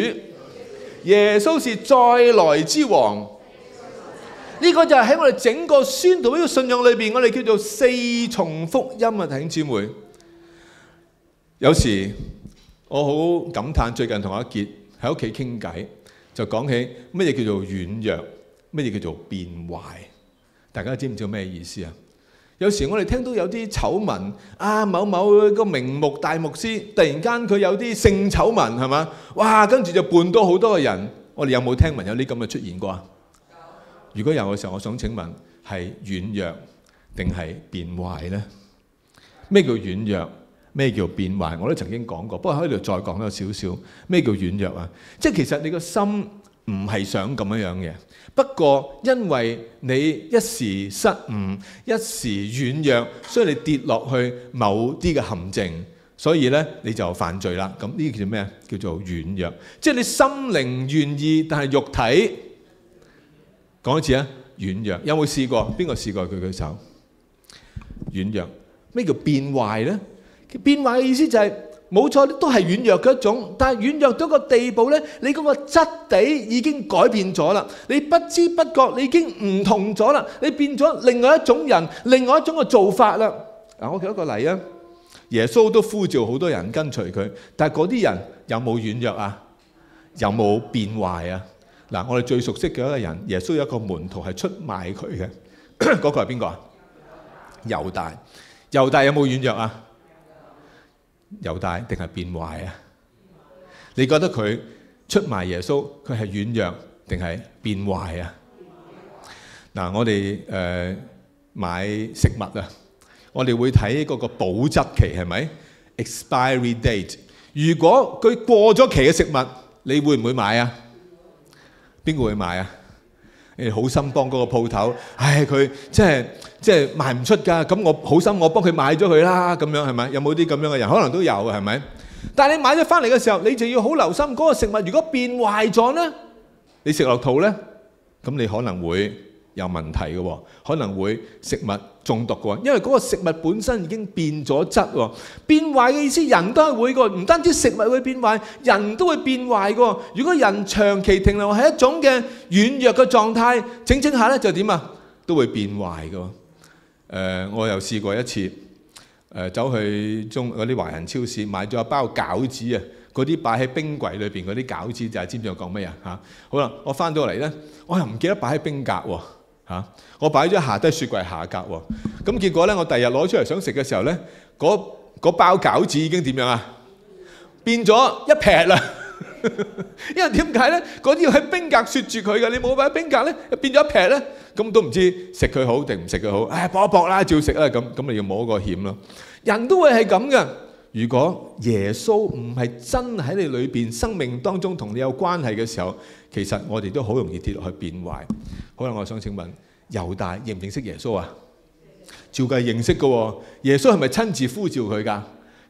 耶穌是再來之王。呢個就係喺我哋整個宣道呢個信仰裏邊，我哋叫做4重福音啊！弟兄姊妹，有時我好感嘆，最近同阿傑喺屋企傾偈，就講起乜嘢叫做軟弱，乜嘢叫做變壞。大家知唔知咩意思啊？有時我哋聽到有啲醜聞某某個名牧大牧師突然間佢有啲性醜聞係嘛？哇！跟住就絆倒好多個人。我哋有冇聽聞有啲咁嘅出現過啊？如果有嘅時候，我想請問係軟弱定係變壞呢？咩叫軟弱？咩叫變壞？我都曾經講過，不過喺度再講多少少。咩叫軟弱啊？即係其實你個心唔係想咁樣嘅，不過因為你一時失誤、一時軟弱，所以你跌落去某啲嘅陷阱，所以呢你就犯罪啦。咁呢叫咩啊？叫做軟弱。即係你心靈願意，但係肉體，講一次啊，軟弱。有冇試過？邊個試過？舉舉手。軟弱。咩叫變壞呢？變壞嘅意思就係冇錯，都係軟弱嘅一種，但係軟弱到個地步呢，你嗰個質地已經改變咗啦，你不知不覺你已經唔同咗啦，你變咗另外一種人，另外一種嘅做法啦。我舉一個例啊，耶穌都呼召好多人跟隨佢，但係嗰啲人有冇軟弱啊？有冇變壞啊？嗱，我哋最熟悉嘅一個人，耶穌有一個門徒係出賣佢嘅，嗰個係邊個啊？猶大。猶大有冇軟弱啊？猶大定係變壞啊？你覺得佢出賣耶穌，佢係軟弱定係變壞啊？嗱，我哋買食物啊，我哋會睇嗰個保質期係咪 ？expiry date。如果佢過咗期嘅食物，你會唔會買啊？邊個會買啊？你好心幫嗰個鋪頭，佢即係賣唔出㗎，咁我好心我幫佢買咗佢啦，咁樣係咪？有冇啲咁樣嘅人？可能都有嘅，係咪？但係你買咗翻嚟嘅時候，你就要好留心嗰個食物，如果變壞咗呢，你食落肚呢，咁你可能會有問題嘅喎，可能會食物中毒嘅喎，因為嗰個食物本身已經變咗質喎。變壞嘅意思，人都係會嘅，唔單止食物會變壞，人都會變壞嘅。如果人長期停留喺一種嘅軟弱嘅狀態，整下咧就點啊？都會變壞嘅。我又試過一次，走去嗰啲華人超市買咗一包餃子啊，嗰啲擺喺冰櫃裏邊嗰啲餃子就係知唔知我講咩啊？嚇，好啦，我翻到嚟咧，我又唔記得擺喺冰格喎。我擺咗下低雪櫃下格喎，咁結果咧，我第日攞出嚟想食嘅時候咧，嗰包餃子已經點樣啊？變咗一劈啦！因為點解咧？嗰啲要喺冰格雪住佢嘅，你冇擺喺冰格咧，變咗一劈咧，咁都唔知食佢好定唔食佢好。搏一搏啦，照食啦，咁咪要冒個險咯。人都會係咁嘅。如果耶穌唔係真喺你裏邊生命當中同你有關係嘅時候，其實我哋都好容易跌落去變壞。好啦，我想請問猶大認唔認識耶穌啊？照計認識嘅喎。耶穌係咪親自呼召佢㗎？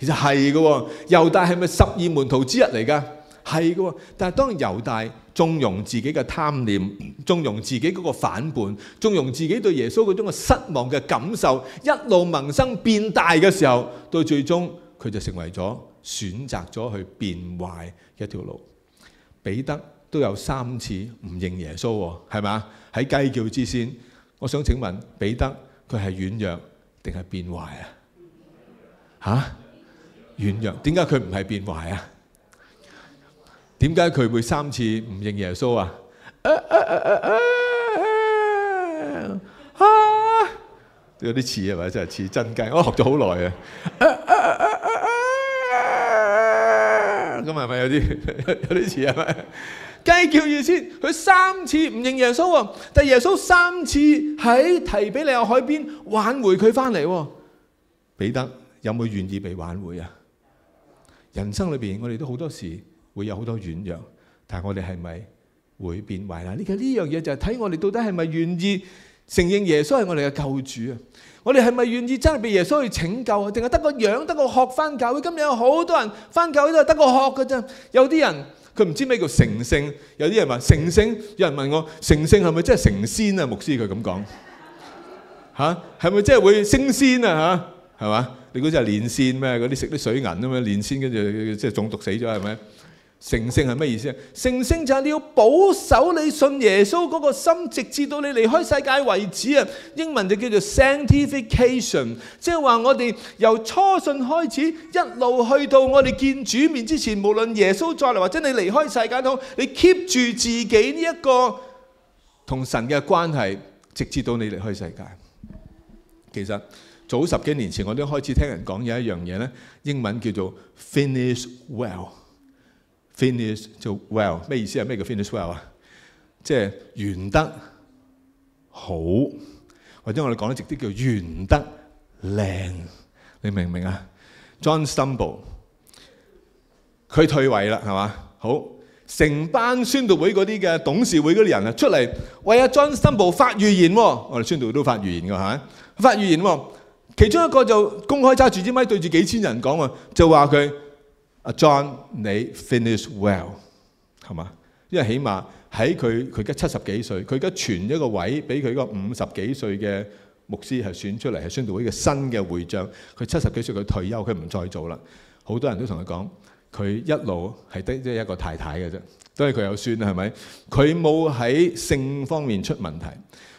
其實係嘅喎，猶大係咪12門徒之一嚟㗎？係嘅喎，但係當猶大縱容自己嘅貪念，縱容自己嗰個反叛，縱容自己對耶穌嗰種嘅失望嘅感受，一路萌生變大嘅時候，到最終佢就成為咗選擇咗去變壞一條路。彼得都有3次唔認耶穌喎，係嘛？喺雞叫之先，我想請問彼得佢係軟弱定係變壞啊？嚇？軟弱，點解佢唔係變壞啊？點解佢會3次唔認耶穌啊？有啲似係咪？真係似真雞，我學咗好耐啊！咁係咪有啲似係咪？雞叫意思，佢3次唔認耶穌喎，但耶穌3次喺提比利亞海邊挽回佢翻嚟喎。彼得有冇願意被挽回啊？人生裏邊，我哋都好多時會有好多軟弱，但係我哋係咪會變壞啦？呢樣嘢就係睇我哋到底係咪願意承認耶穌係我哋嘅救主啊？我哋係咪願意真係被耶穌去拯救啊？定係得個樣得個殼翻教會？今日有好多人翻教會都係得個殼㗎啫。有啲人佢唔知咩叫成聖，有啲人話成聖，有人問我成聖係咪真係成仙啊？牧師佢咁講嚇，係咪真係會升仙啊？嚇係嘛？你估真係練仙咩？嗰啲食啲水銀啊嘛，練仙跟住即係中毒死咗係咪？成聖係咩意思啊？成聖就係你要保守你信耶穌嗰個心，直至到你離開世界為止啊！英文就叫做 sanctification， 即係話我哋由初信開始，一路去到我哋見主面之前，無論耶穌再嚟或者你離開世界都好，你 keep 住自己呢一個同神嘅關係，直至到你離開世界。其實早10幾年前我都開始聽人講有一樣嘢咧，英文叫做 finish well。finish 就 well 咩意思啊？咩叫 finish well 啊？即係完得好，或者我哋講得直啲叫完得靚。你明唔明啊 ？John Stumble 佢退位啦，係嘛？好，成班宣道會嗰啲嘅董事會嗰啲人啊，出嚟為阿 John Stumble 發預言喎。我哋宣道會都發預言㗎，係咪？發預言喎，其中一個就公開揸住支咪對住幾千人講喎，就話佢。阿 John， 你 finish well 係嘛？因為起碼喺佢而家70幾歲，佢而家傳一個位俾佢個50幾歲嘅牧師係選出嚟係宣道會嘅新嘅會長。佢70幾歲佢退休，佢唔再做啦。好多人都同佢講，佢一路係得即係一個太太嘅啫，都係佢有孫啦，係咪？佢冇喺性方面出問題，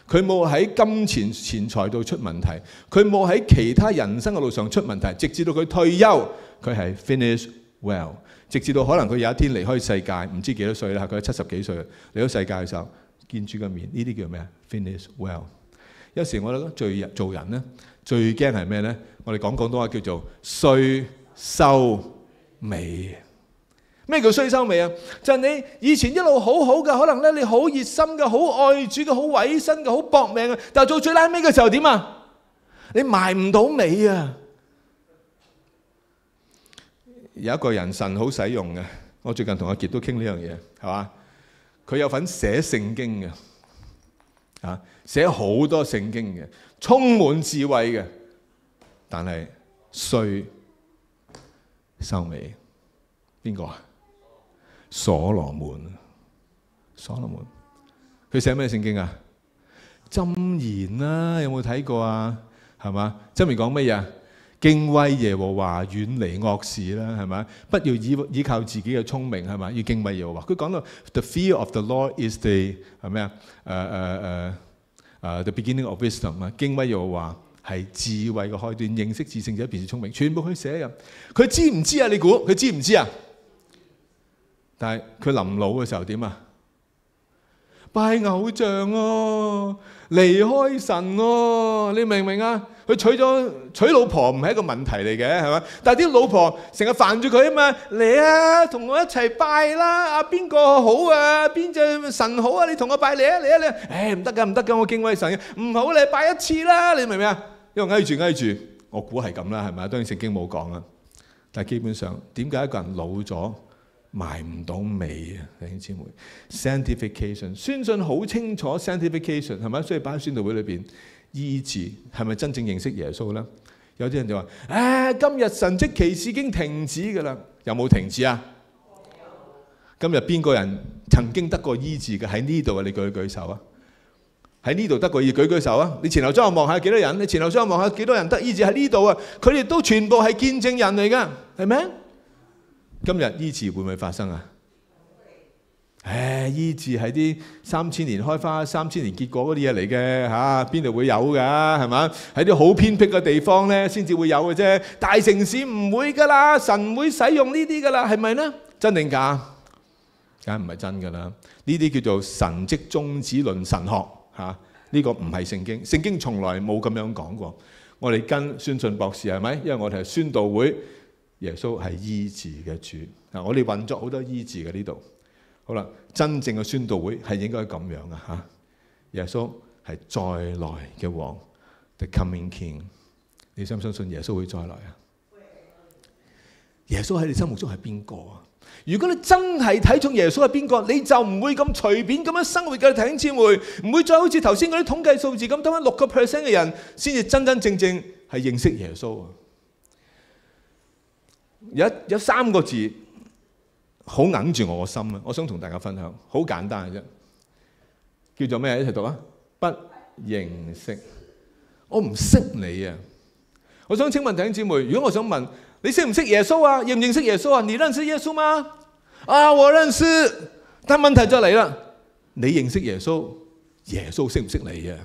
佢冇喺金錢錢財度出問題，佢冇喺其他人生嘅路上出問題，直至到佢退休，佢係 finish well， 直至到可能佢有一天離開世界，唔知幾多歲啦，佢70幾歲離開世界嘅時候，見主嘅面，呢啲叫咩啊 ？Finish well。有時我覺得做人咧，最驚係咩咧？我哋講廣東話叫做衰收尾。咩叫衰收尾啊？就係你以前一路好好嘅，可能咧你好熱心嘅，好愛主嘅，好委身嘅，好搏命嘅，但係做最拉尾嘅時候點啊？你埋唔到尾啊！有一個人神好使用嘅，我最近同阿傑都傾呢樣嘢，係嘛？佢有份寫聖經嘅，寫好多聖經嘅，充滿智慧嘅，但係衰收尾。邊個啊？所羅門。所羅門，佢寫咩聖經啊？箴言啦，有冇睇過啊？係嘛？箴言講乜嘢啊？敬畏耶和華，遠離惡事啦，係咪？不要依靠自己嘅聰明，係咪？要敬畏耶和華。佢講到 The fear of the Lord is the 係咩啊？The beginning of wisdom 啊！敬畏耶和華係智慧嘅開端，認識至聖者便是聰明。全部佢寫嘅，佢知唔知啊？你估佢知唔知啊？但係佢臨老嘅時候點啊？拜偶像啊，離開神啊，你明唔明啊？佢娶老婆唔係一個問題嚟嘅，係嘛？但係啲老婆成日煩住佢啊嘛，嚟啊，同我一齊拜啦！啊，邊個好啊？邊隻神好啊？你同我拜嚟啊！嚟啊嚟啊！誒，唔得㗎，唔得㗎，我敬畏神嘅，唔好你拜一次啦！你明唔明啊？因為翳住，我估係咁啦，係咪？當然聖經冇講啊，但係基本上點解一個人老咗埋唔到尾啊？弟兄姊妹 ，sanctification， 宣信好清楚 sanctification 係咪？所以擺喺宣道會裏邊。醫治係咪真正認識耶穌呢？有啲人就話：今日神蹟奇事已經停止㗎啦，有冇停止啊？今日邊個人曾經得過醫治嘅喺呢度啊？你舉手啊！喺呢度得過醫治，舉手啊！你前後左右望下幾多人？你前後左右望下幾多人得醫治喺呢度啊？佢哋都全部係見證人嚟㗎，係咪？今日醫治會唔會發生啊？醫治係啲3000年開花、3000年結果嗰啲嘢嚟嘅嚇，邊度會有㗎？係嘛？喺啲好偏僻嘅地方咧，先至會有嘅啫。大城市唔會㗎啦，神唔會使用呢啲㗎啦，係咪呢？真定假？梗係唔係真㗎啦？呢啲叫做神蹟終止論神學嚇，呢個唔係聖經，聖經從來冇咁樣講過。我哋跟宣信博士係咪？因為我哋係宣道會，耶穌係醫治嘅主嗱，我哋運作好多醫治嘅呢度。好啦，真正嘅宣道會係應該咁樣嘅嚇。耶穌係再來嘅王 ，The Coming King。你相唔相信耶穌會再來啊？耶穌喺你心目中係邊個啊？如果你真係睇重耶穌係邊個，你就唔會咁隨便咁樣生活嘅弟兄姊妹，唔會再好似頭先嗰啲統計數字咁，得返6% 嘅人先至真真正正係認識耶穌啊！有3個字好揞住我個心啊！我想同大家分享，好簡單嘅啫，叫做咩？一齊讀啊！不認識，我唔識你啊！我想請問弟兄姊妹，如果我想問你識唔識耶穌啊？認唔認識耶穌啊？你認識耶穌嗎？我認識，但問題就嚟啦，你認識耶穌，耶穌識唔識你啊？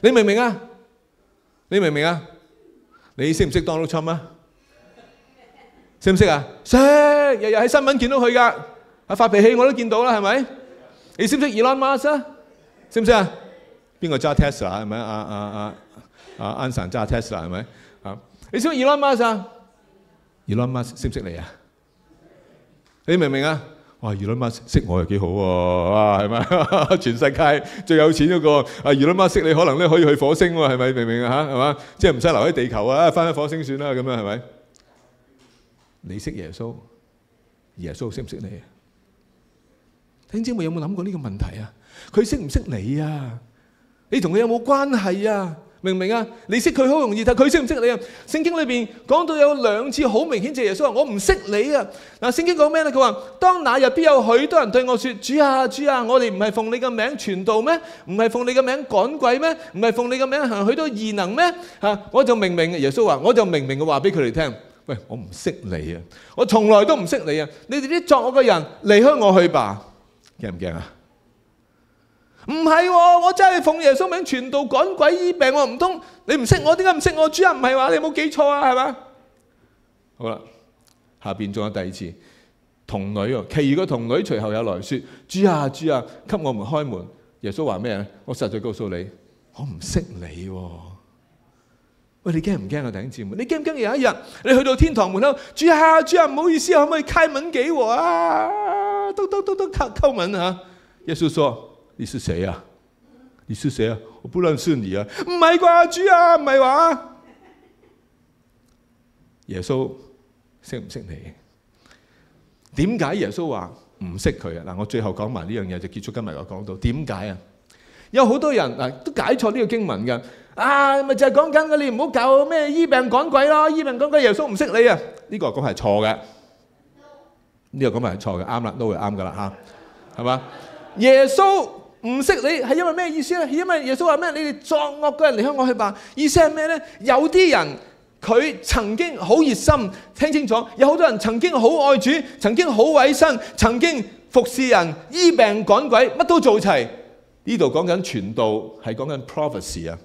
你明唔明啊？你明唔明啊？你識唔識 Donald Trump 啊？識唔識啊？識，日日喺新聞見到佢噶，發脾氣我都見到啦，係咪？你識唔識 Elon Musk 啊？識唔識啊？邊個揸 Tesla 係咪？安神揸 Tesla 係咪？你識唔識 Elon Musk 啊？Elon Musk 識唔識你啊？你明唔明啊？哇 ！Elon Musk 識我又幾好喎，係咪？全世界最有錢嗰個Elon Musk 識你，可能咧可以去火星喎，係咪？明唔明啊？嚇係嘛？即係唔使留喺地球啊，翻去火星算啦，咁樣係咪？你識耶穌，耶穌識唔識你啊？弟兄姊妹有冇諗過呢個問題啊？佢識唔識你啊？你同佢有冇關係啊？明唔明啊？你識佢好容易，但佢識唔識你啊？聖經裏邊講到有2次好明顯，就耶穌話：我唔識你啊！嗱，聖經講咩咧？佢話：當那日必有許多人對我説：主啊，主啊，我哋唔係奉你嘅名傳道咩？唔係奉你嘅名趕鬼咩？唔係奉你嘅名行許多異能咩？我就明明耶穌話，我就明明嘅話俾佢哋聽：喂，我唔識你啊！我從來都唔識你啊！你哋啲作惡嘅人，離開我去吧！驚唔驚啊？唔係喎，我真係奉耶穌名傳道趕鬼醫病喎，唔通你唔識我？點解唔識我？主啊，唔係話你冇記錯啊，係嘛？好啦，下邊仲有第2次童女喎，其餘個童女隨後有來説：主啊，主啊，給我們開門！耶穌話咩？我實在告訴你，我唔識你喎。喂，你驚唔驚啊，弟兄姊妹？你驚唔驚有一日你去到天堂門口，主啊，主啊，唔好意思，可唔可以開門給我啊？都叩門啊！耶穌說：你是誰啊？你是誰啊？我不認識你啊！唔係啩，主啊，唔係話耶穌識唔識你？點解耶穌話唔識佢啊？嗱，我最後講埋呢樣嘢就結束今日嘅講道。點解啊？有好多人都解錯呢個經文嘅。咪就係講緊你唔好搞咩醫病趕鬼咯，醫病趕鬼耶穌唔識你啊！呢個講係錯嘅，呢個講係錯嘅，啱啦，都係啱噶啦嚇，係嘛？耶穌唔識你係因為咩意思咧？係因為耶穌話咩？你哋作惡嘅人離開我去吧。意思係咩咧？有啲人佢曾經好熱心，聽清楚，有好多人曾經好愛主，曾經好委身，曾經服侍人、醫病趕鬼，乜都做齊。呢度講緊傳道，係講緊 prophecy 啊。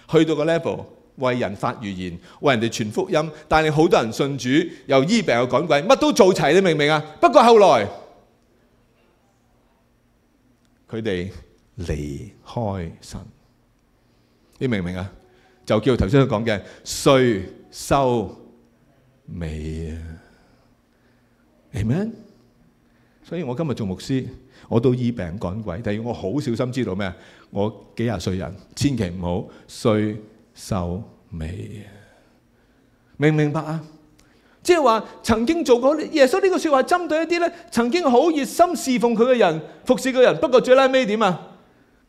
去到個 level， 為人發預言，為人哋傳福音，帶領好多人信主，又醫病又趕鬼，乜都做齊，你明唔明啊？不過後來佢哋離開神，你明唔明啊？就叫頭先佢講嘅歲收尾啊，Amen。所以我今日做牧師，我都醫病趕鬼，但係我好小心知道咩？我幾廿歲人，千祈唔好歲收尾，明唔明白啊？即係話曾經做過耶穌呢個説話，針對一啲咧曾經好熱心侍奉佢嘅人、服侍嘅人，不過最拉尾點啊？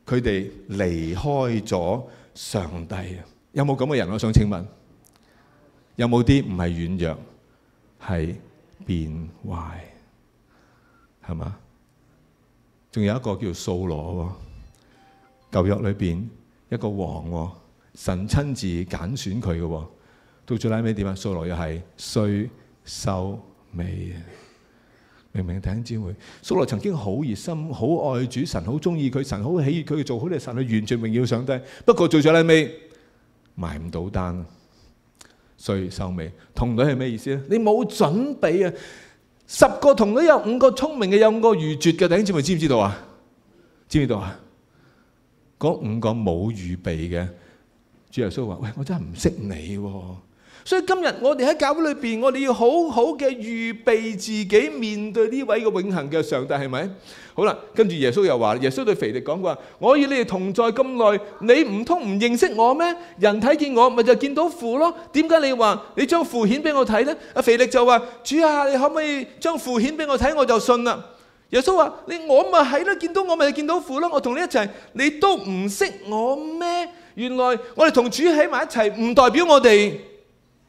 佢哋離開咗上帝啊！有冇咁嘅人？我想請問，有冇啲唔係軟弱，係變壞，係嘛？仲有一個叫掃羅喎，舊約裏邊一個王喎，神親自揀選佢嘅喎，到最拉尾點啊？掃羅又係衰收尾啊！明唔明？弟兄姊妹，掃羅曾經好熱心、好愛主，神好中意佢，神好喜悅佢做好啲神，去完全榮耀上帝。不過最拉尾埋唔到單，衰收尾。童女係咩意思咧？你冇準備啊！10個童女有5個聰明嘅，有5個愚拙嘅。弟兄姊妹知唔知道啊？知唔知道啊？嗰5個冇預備嘅，主耶穌話：喂，我真係唔識你喎！所以今日我哋喺教會裏邊，我哋要好好嘅預備自己面對呢位嘅永恆嘅上帝，係咪？好啦，跟住耶穌又話：耶穌對腓力講話，我與你哋同在咁耐，你唔通唔認識我咩？人睇見我，咪就見到父咯。點解你話你將父顯俾我睇呢？阿腓力就話：主啊，你可唔可以將父顯俾我睇，我就信啦。耶穌話：我咪係咯，見到我咪見到父咯。我同你一齊，你都唔識我咩？原來我哋同主喺埋一齊，唔代表我哋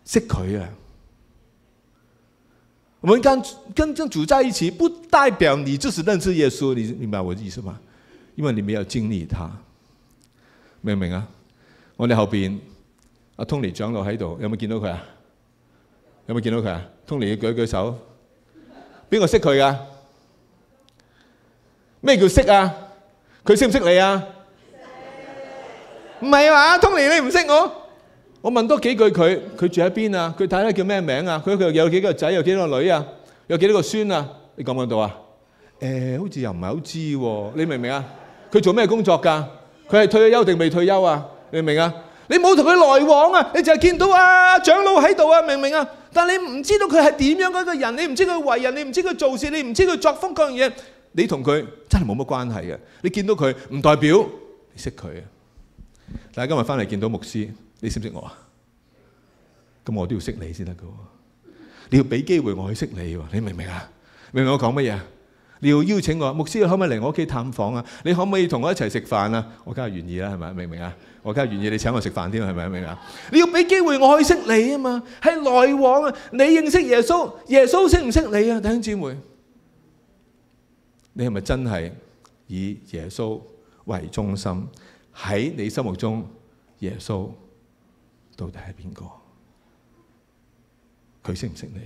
識佢啊！我們跟主在一起，不代表你就是認識耶穌，你明白我的意思嗎？因為你沒有經歷他，明唔明啊？我哋後邊阿 Tony 長老喺度，有冇見到佢啊？有冇見到佢啊 ？Tony 舉舉手，邊個識佢噶？咩叫識啊？佢識唔識你啊？唔係嘛 ，Tony 你唔識我？我問多幾句佢住喺邊啊？佢太太叫咩名啊？佢有幾個仔，有幾多個女啊？有幾多個孫啊？你講唔講到啊？好似又唔係好知喎。你明唔明啊？佢做咩工作㗎？佢係退咗休定未退休啊？你明唔明啊？你冇同佢來往啊，你就係見到啊長老喺度啊，明唔明啊？但你唔知道佢係點樣嗰個人，你唔知佢為人，你唔知佢做事，你唔知佢作風各樣嘢，你同佢真係冇乜關係嘅。你見到佢唔代表你識佢啊。但係今日翻嚟見到牧師。你識唔識我啊？咁我都要識你先得噶。你要俾機會我去識你喎，你明唔明啊？明唔明我講乜嘢？你要邀請我，牧師可唔可以嚟我屋企探訪啊？你可唔可以同我一齊食飯啊？我梗係願意啦，係咪？明唔明啊？我梗係願意你請我食飯添，係咪？明啊？你要俾機會我去識你啊嘛，係來往啊！你認識耶穌，耶穌識唔識你啊？弟兄姊妹，你係咪真係以耶穌為中心？喺你心目中，耶穌到底係邊個？佢識唔識你？